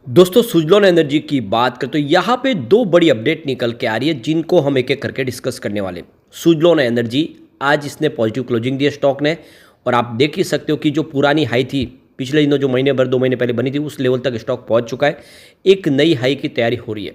दोस्तों सुजलॉन एनर्जी की बात करें तो यहाँ पे दो बड़ी अपडेट निकल के आ रही है जिनको हम एक एक करके डिस्कस करने वाले हैं। सुजलॉन एनर्जी आज इसने पॉजिटिव क्लोजिंग दी है स्टॉक ने, और आप देख ही सकते हो कि जो पुरानी हाई थी पिछले दिनों जो महीने भर 2 महीने पहले बनी थी उस लेवल तक स्टॉक पहुँच चुका है। एक नई हाई की तैयारी हो रही है।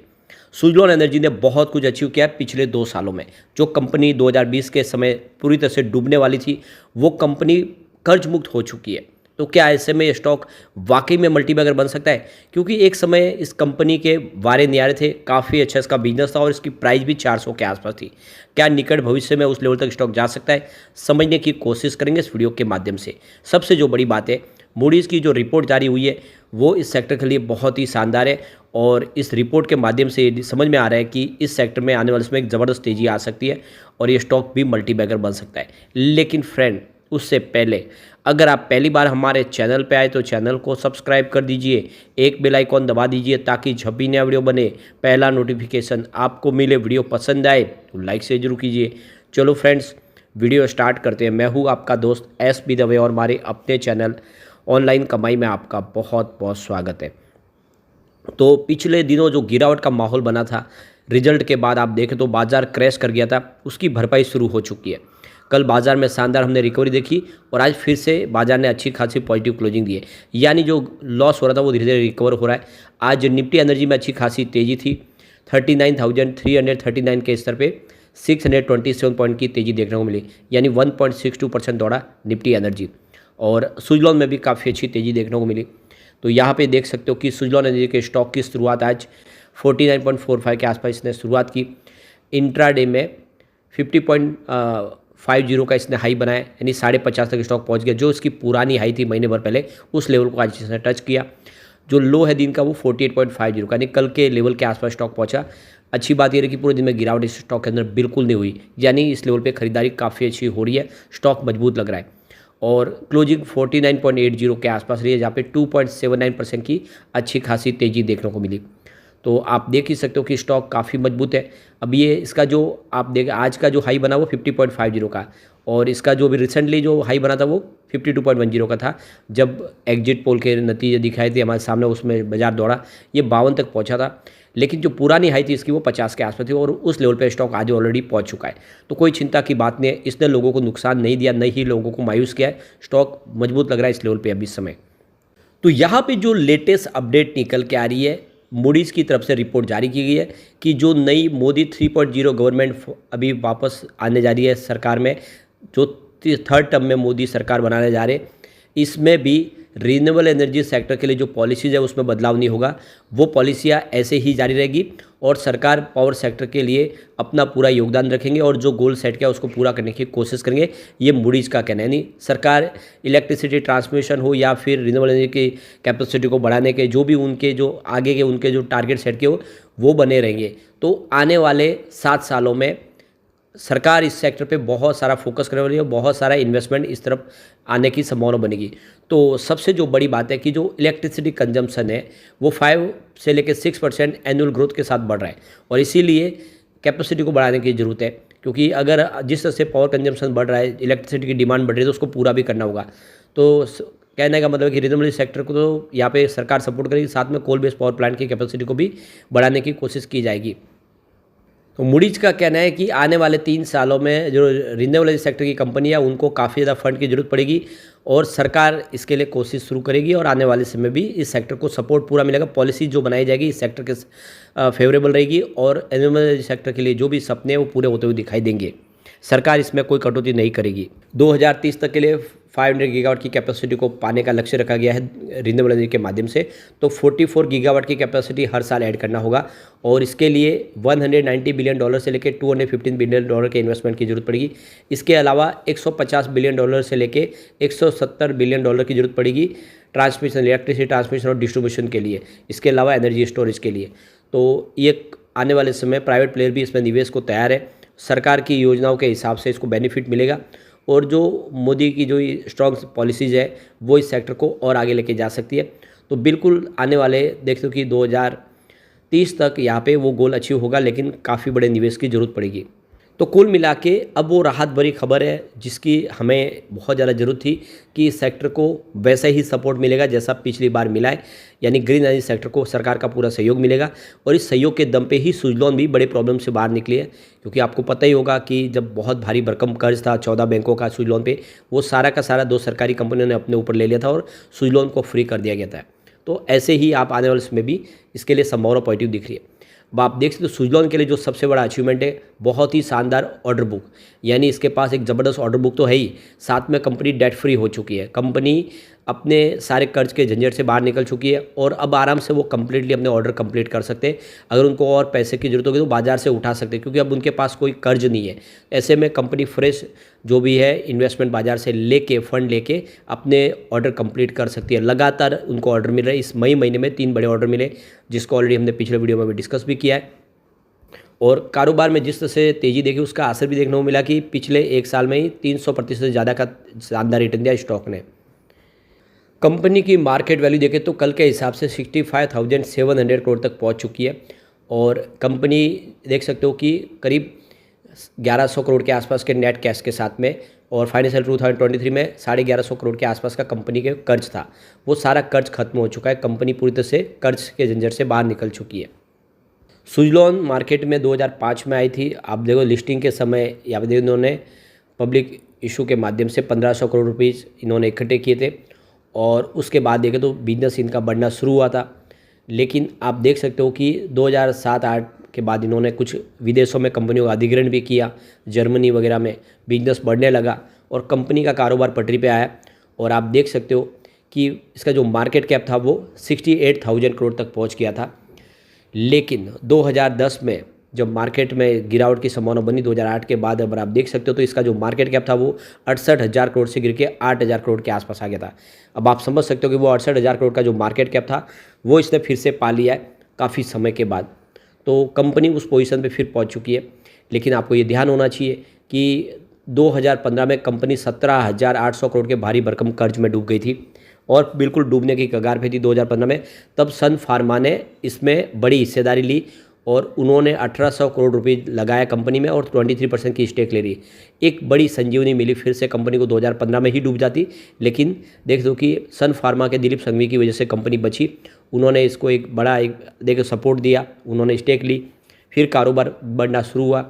सुजलॉन एनर्जी ने बहुत कुछ अचीव किया है पिछले 2 सालों में। जो कंपनी 2020 के समय पूरी तरह से डूबने वाली थी वो कंपनी कर्ज मुक्त हो चुकी है। तो क्या ऐसे में ये स्टॉक वाकई में मल्टीबैगर बन सकता है? क्योंकि एक समय इस कंपनी के वारे न्यारे थे, काफ़ी अच्छा इसका बिजनेस था और इसकी प्राइस भी 400 के आसपास थी। क्या निकट भविष्य में उस लेवल तक स्टॉक जा सकता है? समझने की कोशिश करेंगे इस वीडियो के माध्यम से। सबसे जो बड़ी बात है, मूडीज़ की जो रिपोर्ट जारी हुई है वो इस सेक्टर के लिए बहुत ही शानदार है, और इस रिपोर्ट के माध्यम से ये समझ में आ रहा है कि इस सेक्टर में आने वाले समय एक ज़बरदस्त तेज़ी आ सकती है और ये स्टॉक भी मल्टीबैगर बन सकता है। लेकिन फ्रेंड, उससे पहले अगर आप पहली बार हमारे चैनल पे आए तो चैनल को सब्सक्राइब कर दीजिए, एक बेल आइकॉन दबा दीजिए ताकि जब भी नया वीडियो बने पहला नोटिफिकेशन आपको मिले। वीडियो पसंद आए तो लाइक से जरूर कीजिए। चलो फ्रेंड्स, वीडियो स्टार्ट करते हैं। मैं हूँ आपका दोस्त एस बी दवे और हमारे अपने चैनल ऑनलाइन कमाई में आपका बहुत बहुत स्वागत है। तो पिछले दिनों जो गिरावट का माहौल बना था रिजल्ट के बाद, आप देखें तो बाजार क्रैश कर गया था, उसकी भरपाई शुरू हो चुकी है। कल बाजार में शानदार हमने रिकवरी देखी और आज फिर से बाजार ने अच्छी खासी पॉजिटिव क्लोजिंग दी है, यानी जो लॉस हो रहा था वो धीरे धीरे रिकवर हो रहा है। आज निफ्टी एनर्जी में अच्छी खासी तेज़ी थी। 39,339 के स्तर पे 627 पॉइंट की तेज़ी देखने को मिली, यानी 1.62% दौड़ा निफ्टी एनर्जी। और सुजलॉन में भी काफ़ी अच्छी तेज़ी देखने को मिली। तो यहाँ पे देख सकते हो कि सुजलॉन एनर्जी के स्टॉक की शुरुआत आज 49.45 के आसपास इसने शुरुआत की। इंट्राडे में 50.50 का इसने हाई बनाया, यानी 50.5 तक स्टॉक पहुंच गया। जो इसकी पुरानी हाई थी महीने भर पहले उस लेवल को आज इसने टच किया। जो लो है दिन का वो 48.50 का, यानी कल के लेवल के आसपास स्टॉक पहुंचा। अच्छी बात यह है कि पूरे दिन में गिरावट इस स्टॉक के अंदर बिल्कुल नहीं हुई, यानी इस लेवल पे खरीदारी काफ़ी अच्छी हो रही है, स्टॉक मजबूत लग रहा है। और क्लोजिंग 49.80 के आसपास रही है, जहाँ पे 2.79% की अच्छी खासी तेज़ी देखने को मिली। तो आप देख ही सकते हो कि स्टॉक काफ़ी मजबूत है। अब ये इसका जो आप देख आज का जो हाई बना वो 50.50 का, और इसका जो भी रिसेंटली जो हाई बना था वो 52.10 का था। जब एग्जिट पोल के नतीजे दिखाए थे हमारे सामने उसमें बाजार दौड़ा, ये 52 तक पहुंचा था। लेकिन जो पुरानी हाई थी इसकी वो 50 के आसपास थी और उस लेवल पे स्टॉक आज ऑलरेडी पहुंच चुका है। तो कोई चिंता की बात नहीं है, इसने लोगों को नुकसान नहीं दिया, नहीं ही लोगों को मायूस किया है। स्टॉक मजबूत लग रहा है इस लेवल पे अभी इस समय। तो यहाँ पे जो लेटेस्ट अपडेट निकल के आ रही है, मूडीज़ की तरफ से रिपोर्ट जारी की गई है कि जो नई मोदी 3.0 गवर्नमेंट अभी वापस आने जा रही है सरकार में, जो थर्ड टर्म में मोदी सरकार बनाने जा रहे, इसमें भी रिन्यूएबल एनर्जी सेक्टर के लिए जो पॉलिसीज़ है उसमें बदलाव नहीं होगा। वो पॉलिसियाँ ऐसे ही जारी रहेगी और सरकार पावर सेक्टर के लिए अपना पूरा योगदान रखेंगे और जो गोल सेट किया उसको पूरा करने की कोशिश करेंगे। ये मूडीज़ का कहना है। नहीं, सरकार इलेक्ट्रिसिटी ट्रांसमिशन हो या फिर रिन्यूएबल एनर्जी की कैपेसिटी को बढ़ाने के जो भी उनके जो आगे के उनके जो टारगेट सेट किए हो वो बने रहेंगे। तो आने वाले 7 सालों में सरकार इस सेक्टर पे बहुत सारा फोकस करने वाली है, बहुत सारा इन्वेस्टमेंट इस तरफ आने की संभावना बनेगी। तो सबसे जो बड़ी बात है कि जो इलेक्ट्रिसिटी कंजम्पशन है वो 5 से लेकर 6% एनुअल ग्रोथ के साथ बढ़ रहा है, और इसीलिए कैपेसिटी को बढ़ाने की ज़रूरत है। क्योंकि अगर जिस तरह से पावर कंजम्पशन बढ़ रहा है, इलेक्ट्रिसिटी की डिमांड बढ़ रही है, तो उसको पूरा भी करना होगा। तो कहने का मतलब है कि रिन्यूएबल सेक्टर को तो यहाँ पे सरकार सपोर्ट करेगी, साथ में कोल बेस्ड पावर प्लांट की कैपेसिटी को भी बढ़ाने की कोशिश की जाएगी। तो मूडीज का कहना है कि आने वाले 3 सालों में जो रिन्यूएबल सेक्टर की कंपनी है उनको काफ़ी ज़्यादा फंड की जरूरत पड़ेगी, और सरकार इसके लिए कोशिश शुरू करेगी और आने वाले समय भी इस सेक्टर को सपोर्ट पूरा मिलेगा। पॉलिसी जो बनाई जाएगी इस सेक्टर के फेवरेबल रहेगी, और रिन्यूएबल सेक्टर के लिए जो भी सपने हैं वो पूरे होते हुए दिखाई देंगे। सरकार इसमें कोई कटौती नहीं करेगी। 2030 तक के लिए 500 गीगावाट की कैपेसिटी को पाने का लक्ष्य रखा गया है रिन्यूएबल एनर्जी के माध्यम से। तो 44 गीगावाट की कैपेसिटी हर साल ऐड करना होगा, और इसके लिए $190 बिलियन से लेकर $215 बिलियन के इन्वेस्टमेंट की जरूरत पड़ेगी। इसके अलावा $150 बिलियन से लेकर $170 बिलियन की जरूरत पड़ेगी ट्रांसमिशन, इलेक्ट्रिसिटी ट्रांसमिशन और डिस्ट्रीब्यूशन के लिए, इसके अलावा एनर्जी स्टोरेज के लिए। तो ये आने वाले समय प्राइवेट प्लेयर भी इसमें निवेश को तैयार है। सरकार की योजनाओं के हिसाब से इसको बेनिफिट मिलेगा, और जो मोदी की जो स्ट्रॉन्ग पॉलिसीज़ है वो इस सेक्टर को और आगे लेके जा सकती है। तो बिल्कुल आने वाले देखते हो कि 2030 तक यहाँ पे वो गोल अचीव होगा, लेकिन काफ़ी बड़े निवेश की ज़रूरत पड़ेगी। तो कुल मिला के अब वो राहत भरी खबर है जिसकी हमें बहुत ज़्यादा ज़रूरत थी कि इस सेक्टर को वैसा ही सपोर्ट मिलेगा जैसा पिछली बार मिला है। यानी ग्रीन एनर्जी सेक्टर को सरकार का पूरा सहयोग मिलेगा। और इस सहयोग के दम पे ही सुजलॉन भी बड़े प्रॉब्लम से बाहर निकली है, क्योंकि आपको पता ही होगा कि जब बहुत भारी भरकम कर्ज था 14 बैंकों का सुजलॉन पे, वो सारा का सारा 2 सरकारी कंपनियों ने अपने ऊपर ले लिया था और सुजलॉन को फ्री कर दिया गया था। तो ऐसे ही आप आने वाले समय भी इसके लिए संभावना पॉजिटिव दिख रही है। अब आप देख सकते हो सुजलॉन के लिए जो सबसे बड़ा अचीवमेंट है, बहुत ही शानदार ऑर्डर बुक, यानी इसके पास एक ज़बरदस्त ऑर्डर बुक तो है ही, साथ में कंपनी डेट फ्री हो चुकी है। कंपनी अपने सारे कर्ज के झंझट से बाहर निकल चुकी है और अब आराम से वो कंप्लीटली अपने ऑर्डर कंप्लीट कर सकते हैं। अगर उनको और पैसे की जरूरत होगी तो बाजार से उठा सकते हैं, क्योंकि अब उनके पास कोई कर्ज नहीं है। ऐसे में कंपनी फ्रेश जो भी है इन्वेस्टमेंट बाजार से लेके फंड लेके अपने ऑर्डर कंप्लीट कर सकती है। लगातार उनको ऑर्डर मिल रहे हैं। इस मई महीने में 3 बड़े ऑर्डर मिले, जिसको ऑलरेडी हमने पिछले वीडियो में भी डिस्कस भी किया है। और कारोबार में जिस तरह से तेज़ी देखी, उसका असर भी देखने को मिला कि पिछले 1 साल में ही 300% से ज़्यादा का शानदार रिटर्न दिया स्टॉक ने। कंपनी की मार्केट वैल्यू देखें तो कल के हिसाब से 65,700 करोड़ तक पहुंच चुकी है। और कंपनी देख सकते हो कि करीब 1100 करोड़ के आसपास के नेट कैश के साथ में, और फाइनेंशियल 2023 में 1150 करोड़ के आसपास का कंपनी के कर्ज था। वो सारा कर्ज खत्म हो चुका है। कंपनी पूरी तरह से कर्ज के झंझट से बाहर निकल चुकी है। सुजलॉन मार्केट में 2005 में आई थी। आप देखो लिस्टिंग के समय यहाँ पे इन्होंने पब्लिक इशू के माध्यम से 1500 करोड़ रुपीज़ इन्होंने इकट्ठे किए थे, और उसके बाद देखें तो बिजनेस इनका बढ़ना शुरू हुआ था। लेकिन आप देख सकते हो कि 2007-8 के बाद इन्होंने कुछ विदेशों में कंपनियों का अधिग्रहण भी किया, जर्मनी वगैरह में बिजनेस बढ़ने लगा और कंपनी का कारोबार पटरी पे आया। और आप देख सकते हो कि इसका जो मार्केट कैप था वो 68,000 करोड़ तक पहुंच गया था। लेकिन 2010 में जब मार्केट में गिरावट की संभावना बनी 2008 के बाद, अगर आप देख सकते हो तो इसका जो मार्केट कैप था वो 68,000 करोड़ से गिर के 8,000 करोड़ के आसपास आ गया था। अब आप समझ सकते हो कि वो 68,000 करोड़ का जो मार्केट कैप था वो इसने फिर से पा लिया है काफ़ी समय के बाद। तो कंपनी उस पोजीशन पे फिर पहुंच चुकी है। लेकिन आपको ये ध्यान होना चाहिए कि 2015 में कंपनी 17,800 करोड़ के भारी भरकम कर्ज में डूब गई थी और बिल्कुल डूबने की कगार पे थी 2015 में। तब सन फार्मा ने इसमें बड़ी हिस्सेदारी ली और उन्होंने 1800 करोड़ रुपए लगाया कंपनी में और 23% की स्टेक ले ली। एक बड़ी संजीवनी मिली, फिर से कंपनी को 2015 में ही डूब जाती। लेकिन देख दो कि सन फार्मा के दिलीप संघवी की वजह से कंपनी बची। उन्होंने इसको एक बड़ा देखो सपोर्ट दिया, उन्होंने स्टेक ली, फिर कारोबार बढ़ना शुरू हुआ।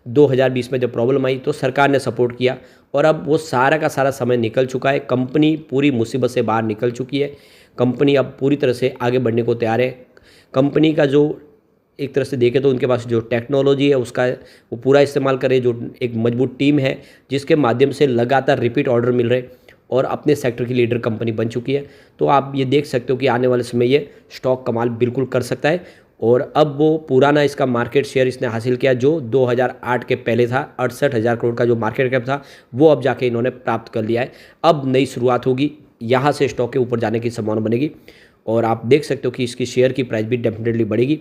2020 में जब प्रॉब्लम आई तो सरकार ने सपोर्ट किया और अब वो सारा का सारा समय निकल चुका है। कंपनी पूरी मुसीबत से बाहर निकल चुकी है। कंपनी अब पूरी तरह से आगे बढ़ने को तैयार है। कंपनी का जो एक तरह से देखें तो उनके पास जो टेक्नोलॉजी है उसका वो पूरा इस्तेमाल करे, जो एक मजबूत टीम है जिसके माध्यम से लगातार रिपीट ऑर्डर मिल रहे और अपने सेक्टर की लीडर कंपनी बन चुकी है। तो आप ये देख सकते हो कि आने वाले समय ये स्टॉक कमाल बिल्कुल कर सकता है। और अब वो पुराना इसका मार्केट शेयर इसने हासिल किया जो 2008 के पहले था। 68,000 करोड़ का जो मार्केट कैप था वो अब जाके इन्होंने प्राप्त कर लिया है। अब नई शुरुआत होगी, यहाँ से स्टॉक के ऊपर जाने की संभावना बनेगी और आप देख सकते हो कि इसकी शेयर की प्राइस भी डेफिनेटली बढ़ेगी।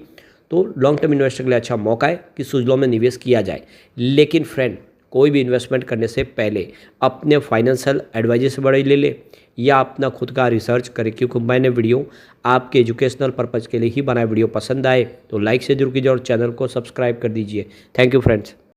तो लॉन्ग टर्म इन्वेस्टर के लिए अच्छा मौका है कि सुजलॉन में निवेश किया जाए। लेकिन फ्रेंड, कोई भी इन्वेस्टमेंट करने से पहले अपने फाइनेंशियल एडवाइजर से बड़े ले ले या अपना खुद का रिसर्च करें, क्योंकि मैंने वीडियो आपके एजुकेशनल पर्पज़ के लिए ही बनाया। वीडियो पसंद आए तो लाइक से जरूर कीजिए और चैनल को सब्सक्राइब कर दीजिए। Thank you friends.